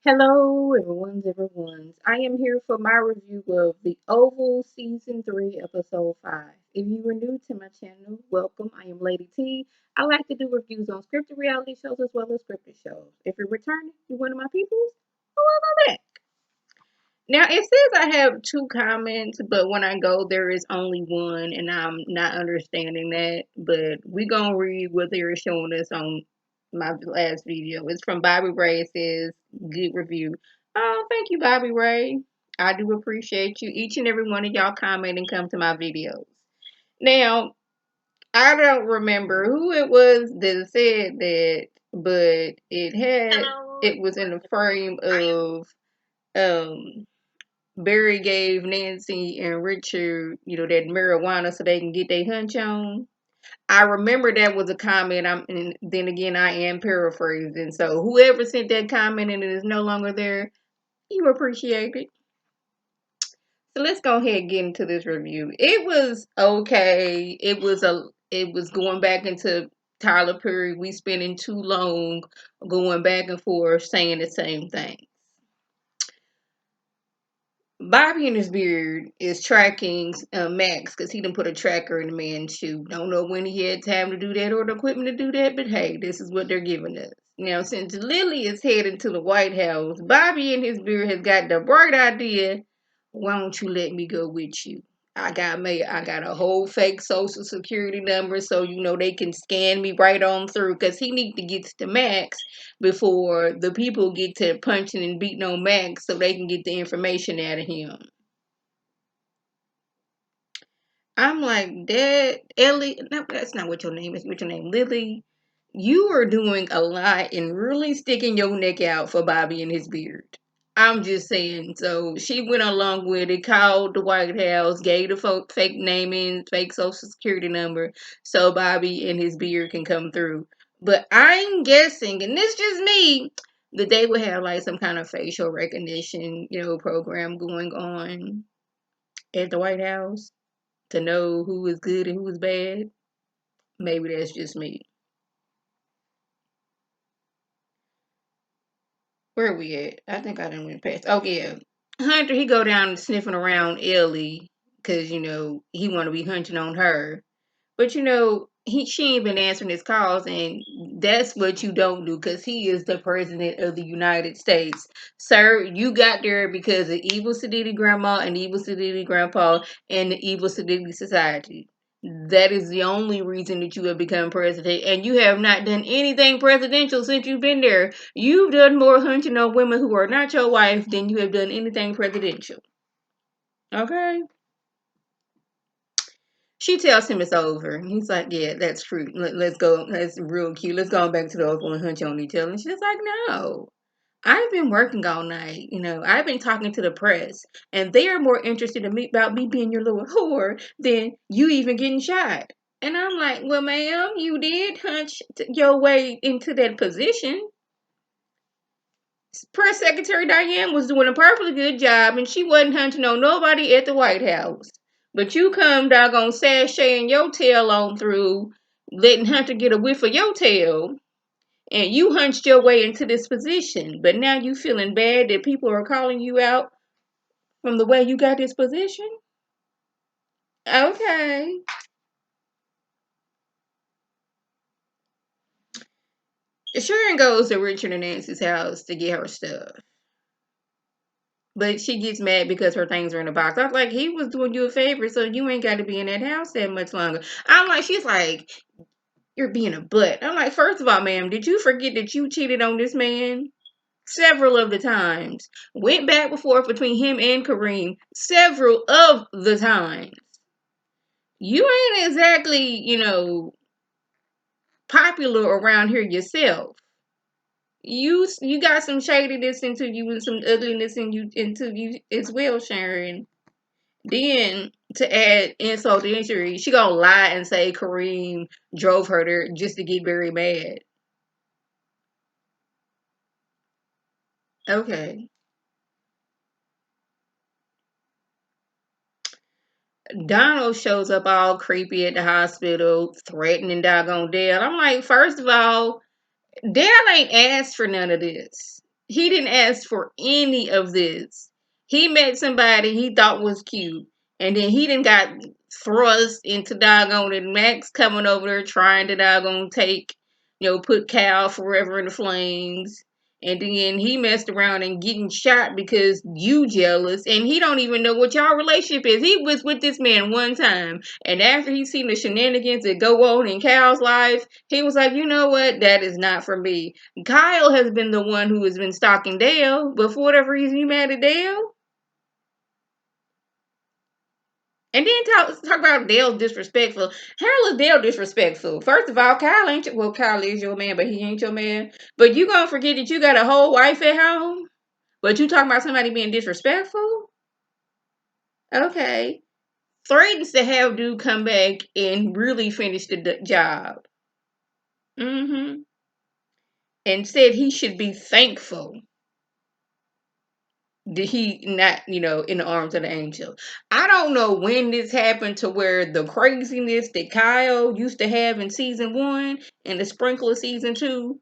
Hello, everyone's. I am here for my review of The Oval Season 3, Episode 5. If you are new to my channel, welcome. I am Lady T. I like to do reviews on scripted reality shows as well as scripted shows. If you're returning, you're one of my peoples, welcome back. Now, it says I have two comments, but when I go, there is only one, and I'm not understanding that. But we going to read what they're showing us on my last video. It's from Bobby Ray. It says, good review. Oh, thank you, Bobby Ray. I do appreciate you. Each and every one of y'all comment and come to my videos. Now, I don't remember who it was that said that, but it was in the frame of um Barry gave Nancy and Richard, that marijuana so they can get their hunch on. I remember that was a comment. And then again, I am paraphrasing. So whoever sent that comment and it is no longer there, you appreciate it. So let's go ahead and get into this review. It was okay. It was going back into Tyler Perry. We spending too long going back and forth saying the same thing. Bobby in his beard is tracking Max because he done put a tracker in the man's shoe. Don't know when he had time to do that or the equipment to do that, but hey, this is what they're giving us. Now, since Lily is heading to the White House, Bobby in his beard has got the bright idea, why don't you let me go with you? I got a whole fake social security number so they can scan me right on through because he need to get to Max before the people get to punching and beating on Max so they can get the information out of him. I'm like, Dad, Ellie, no, that's not what your name is. What's your name? Lily. You are doing a lot and really sticking your neck out for Bobby and his beard. I'm just saying. So she went along with it, called the White House, gave the fake name and fake social security number so Bobby and his beard can come through. But I'm guessing, and this just me, that they would have like some kind of facial recognition, program going on at the White House to know who is good and who is bad. Maybe that's just me. Where are we at? I think I done went past. Oh yeah, Hunter. He go down sniffing around Ellie because he want to be hunting on her. But she ain't been answering his calls, and that's what you don't do because he is the president of the United States. Sir, you got there because of evil Sadidi grandma and evil Sadidi grandpa and the evil Sadidi society. That is the only reason that you have become president, and you have not done anything presidential since you've been there. You've done more hunting on women who are not your wife than you have done anything presidential. Okay? She tells him it's over. And he's like, yeah, that's true. Let's go. That's real cute. Let's go back to the old one hunch on each other. And she's like, no. I've been working all night. I've been talking to the press. And they are more interested in me about me being your little whore than you even getting shot. And I'm like, well, ma'am, you did hunch your way into that position. Press Secretary Diane was doing a perfectly good job, and she wasn't hunting on nobody at the White House. But you come doggone sashaying your tail on through, letting Hunter get a whiff of your tail, and you hunched your way into this position. But now you feeling bad that people are calling you out from the way you got this position? Okay. Sharon goes to Richard and Nancy's house to get her stuff. But she gets mad because her things are in the box. I was like, he was doing you a favor, so you ain't got to be in that house that much longer. She's like, you're being a butt. I'm like, first of all, ma'am, did you forget that you cheated on this man? Several of the times. Went back and forth between him and Kareem several of the times. You ain't exactly, popular around here yourself. You got some shadiness into you and some ugliness into you as well, Sharon. Then to add insult to injury, she gonna lie and say Kareem drove her there just to get very mad. Okay. Donald shows up all creepy at the hospital, threatening doggone Dale. I'm like, first of all, Dale ain't asked for none of this. He didn't ask for any of this. He met somebody he thought was cute, and then he didn't got thrust into doggone it. Max coming over there trying to doggone take, put Cal forever in the flames. And then he messed around and getting shot because you jealous, and he don't even know what y'all relationship is. He was with this man one time, and after he seen the shenanigans that go on in Cal's life, he was like, you know what, that is not for me. Kyle has been the one who has been stalking Dale, but for whatever reason, you mad at Dale? And then talk about Dale disrespectful. How is Dale disrespectful? First of all, Kyle ain't well, Kyle is your man, but he ain't your man. But you gonna forget that you got a whole wife at home? But you talking about somebody being disrespectful? Okay. Threatens to have dude come back and really finish the job. Mm-hmm. And said he should be thankful did he not, in the arms of the angel. I don't know when this happened to where the craziness that Kyle used to have in season 1 and the sprinkle of season 2,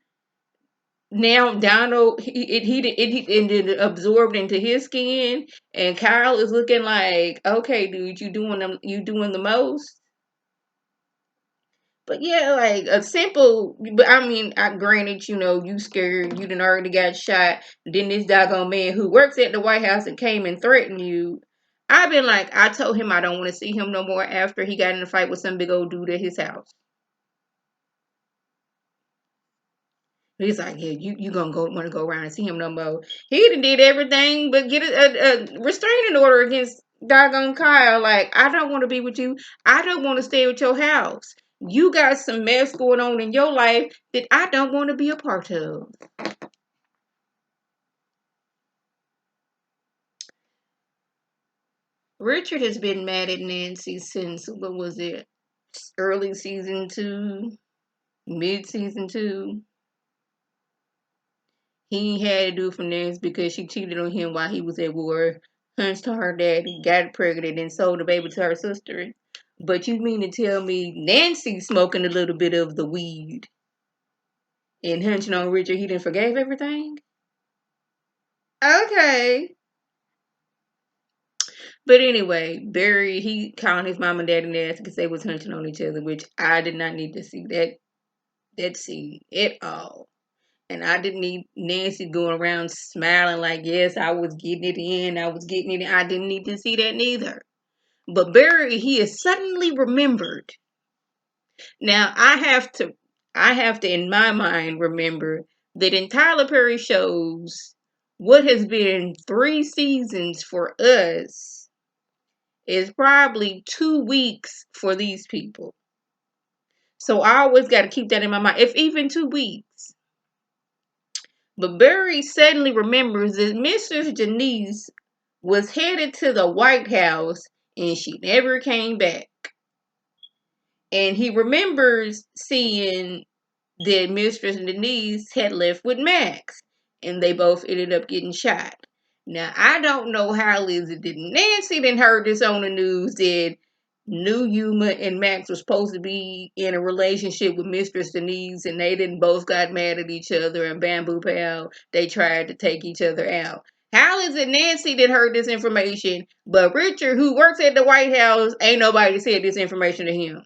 now Donald he ended absorbed into his skin, and Kyle is looking like, okay, dude, you doing the most. But yeah, like a simple, but I mean, granted, you scared, you done already got shot. Then this doggone man who works at the White House and came and threatened you. I've been like, I told him I don't want to see him no more after he got in a fight with some big old dude at his house. He's like, yeah, you gonna want to go around and see him no more. He done did everything but get a restraining order against doggone Kyle. Like, I don't want to be with you. I don't want to stay at your house. You got some mess going on in your life that I don't want to be a part of. Richard has been mad at Nancy since, what was it? Early season 2, mid season 2. He had to do for Nancy because she cheated on him while he was at war. Hunched to her daddy, got pregnant, and sold the baby to her sister. But you mean to tell me Nancy smoking a little bit of the weed and hunching on Richard, he didn't forgave everything? Okay. But anyway, Barry, he called his mom and dad nasty because they was hunching on each other, which I did not need to see that scene at all. And I didn't need Nancy going around smiling like, yes, I was getting it in, I was getting it in. I didn't need to see that neither. But Barry, he is suddenly remembered. Now I have to in my mind remember that in Tyler Perry shows what has been 3 seasons for us is probably 2 weeks for these people. So I always got to keep that in my mind. If even 2 weeks. But Barry suddenly remembers that Mrs. Janice was headed to the White House and she never came back. And he remembers seeing that Mistress Denise had left with Max, and they both ended up getting shot. Now, I don't know how Lizzie did. Nancy didn't heard this on the news that knew Yuma and Max were supposed to be in a relationship with Mistress Denise, and they didn't both got mad at each other and bamboo pal. They tried to take each other out. How is it Nancy did heard this information, but Richard, who works at the White House, ain't nobody said this information to him?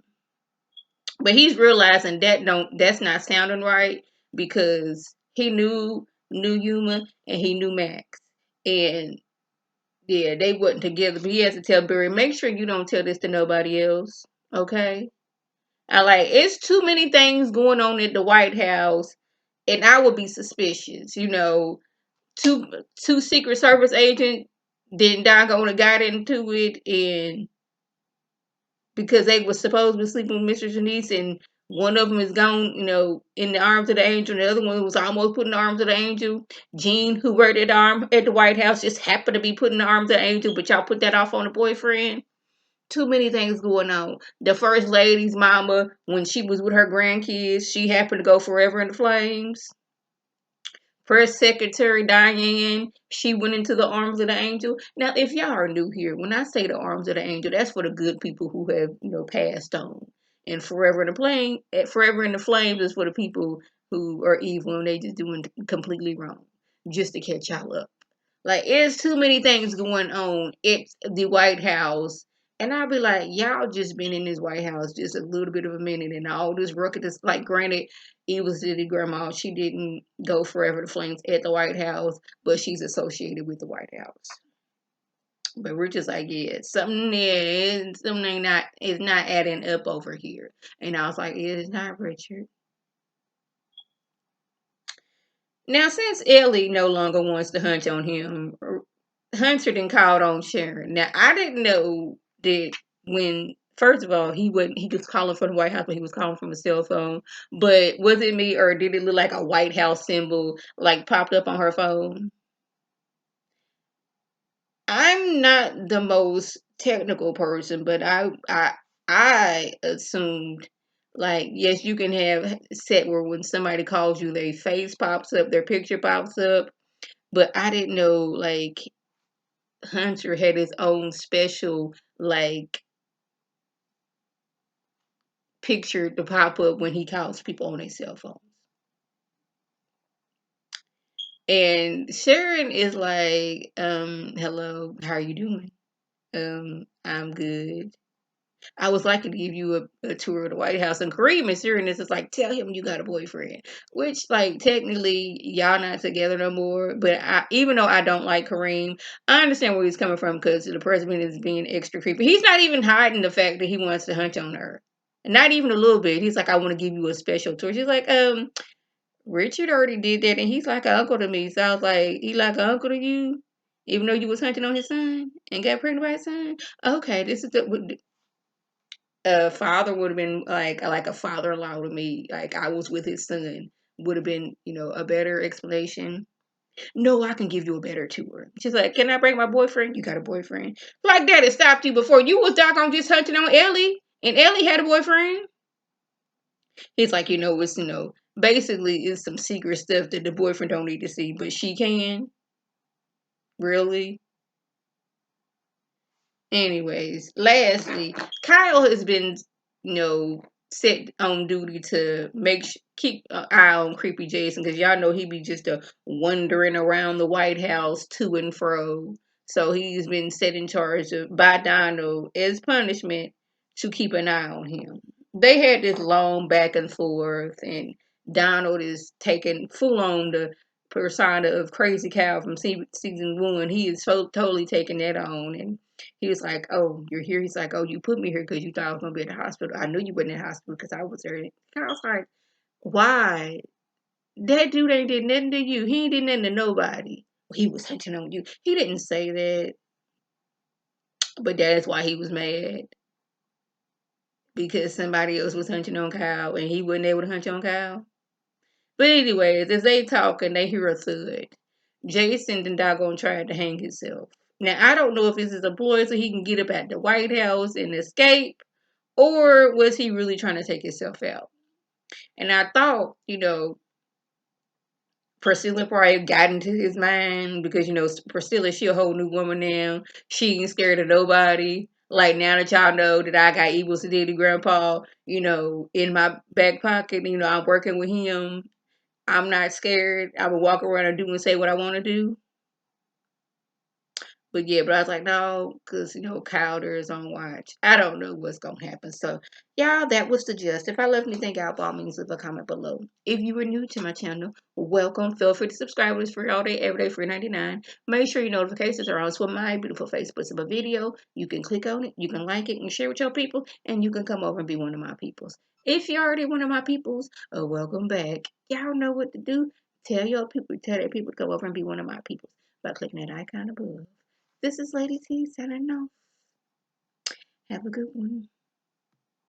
But he's realizing that's not sounding right because he knew Yuma and he knew Max. And yeah, they wasn't together. But he has to tell Barry, make sure you don't tell this to nobody else. Okay? I like it's too many things going on at the White House, and I would be suspicious. Two Secret Service agents then doggone got into it, and because they were supposed to be sleeping with Mr. Janice, and one of them is gone, in the arms of the angel, and the other one was almost put in the arms of the angel. Jean, who worked at the White House, just happened to be put in the arms of the angel, but y'all put that off on the boyfriend. Too many things going on. The first lady's mama, when she was with her grandkids, she happened to go forever in the flames. Press Secretary Diane, she went into the arms of the angel. Now, if y'all are new here, when I say the arms of the angel, that's for the good people who have, passed on. And forever in the flames is for the people who are evil and they just doing completely wrong. just to catch y'all up. Like, it's too many things going on at the White House. And I'll be like, y'all just been in this White House just a little bit of a minute, and all this ruckus. Like, granted, it was the grandma. She didn't go forever to flames at the White House, but she's associated with the White House. But we're just like, yeah, something ain't not is not adding up over here. And I was like, it is not, Richard. Now, since Ellie no longer wants to hunt on him, Hunter then called on Sharon. Now, I didn't know that when, first of all, he was calling from the White House, but he was calling from a cell phone. But was it me, or did it look like a White House symbol like popped up on her phone? I'm not the most technical person, but I assumed, like, yes, you can have set where when somebody calls you, their face pops up, their picture pops up, but I didn't know, like, Hunter had his own special, like, picture to pop up when he calls people on their cell phones. And Sharon is like, hello, how are you doing? I'm good. I was like to give you a tour of the White House. And Kareem is hearing this. It's like, tell him you got a boyfriend. Which, like, technically, y'all not together no more. But even though I don't like Kareem, I understand where he's coming from because the president is being extra creepy. He's not even hiding the fact that he wants to hunt on her. Not even a little bit. He's like, I want to give you a special tour. She's like, Richard already did that. And he's like an uncle to me. So I was like, he like an uncle to you? Even though you was hunting on his son and got pregnant by his son? Okay, this is the a father would have been like a father-in-law to me. Like, I was with his son would have been, a better explanation. No, I can give you a better tour. She's like, can I bring my boyfriend? You got a boyfriend? Like, that it stopped you before. You was doggone just hunting on Ellie, and Ellie had a boyfriend. He's like, it's basically it's some secret stuff that the boyfriend don't need to see, but she can. Really? Anyways, lastly, Kyle has been, set on duty to keep an eye on creepy Jason, because y'all know he be just wandering around the White House to and fro. So he's been set in charge by Donald as punishment to keep an eye on him. They had this long back and forth, and Donald is taking full on the persona of Crazy Cow from season 1. He is so totally taking that on, and he was like, oh, you're here? He's like, oh, you put me here because you thought I was going to be at the hospital. I knew you weren't in the hospital because I was there. And I was like, why? That dude ain't did nothing to you. He ain't did nothing to nobody. He was hunting on you. He didn't say that. But that's why he was mad. Because somebody else was hunting on Kyle and he wasn't able to hunt on Kyle. But anyways, as they talk and they hear a thud, Jason then doggone tried to hang himself. Now, I don't know if this is a ploy so he can get up at the White House and escape, or was he really trying to take himself out? And I thought, Priscilla probably got into his mind because, Priscilla, she a whole new woman now. She ain't scared of nobody. Like, now that y'all know that I got evil sedity grandpa, in my back pocket, I'm working with him. I'm not scared. I will walk around and do and say what I want to do. But yeah, but I was like, no, because, Crowder is on watch. I don't know what's going to happen. So, y'all, that was the gist. If I left anything out, by all means, leave a comment below. If you were new to my channel, welcome. Feel free to subscribe. It's free all day, every day, free 99. Make sure your notifications are on. So when my beautiful face puts up a video, you can click on it, you can like it, and share with your people, and you can come over and be one of my peoples. If you're already one of my peoples, welcome back. Y'all know what to do. Tell their people to come over and be one of my peoples by clicking that icon above. This is Lady T signing off. Have a good one.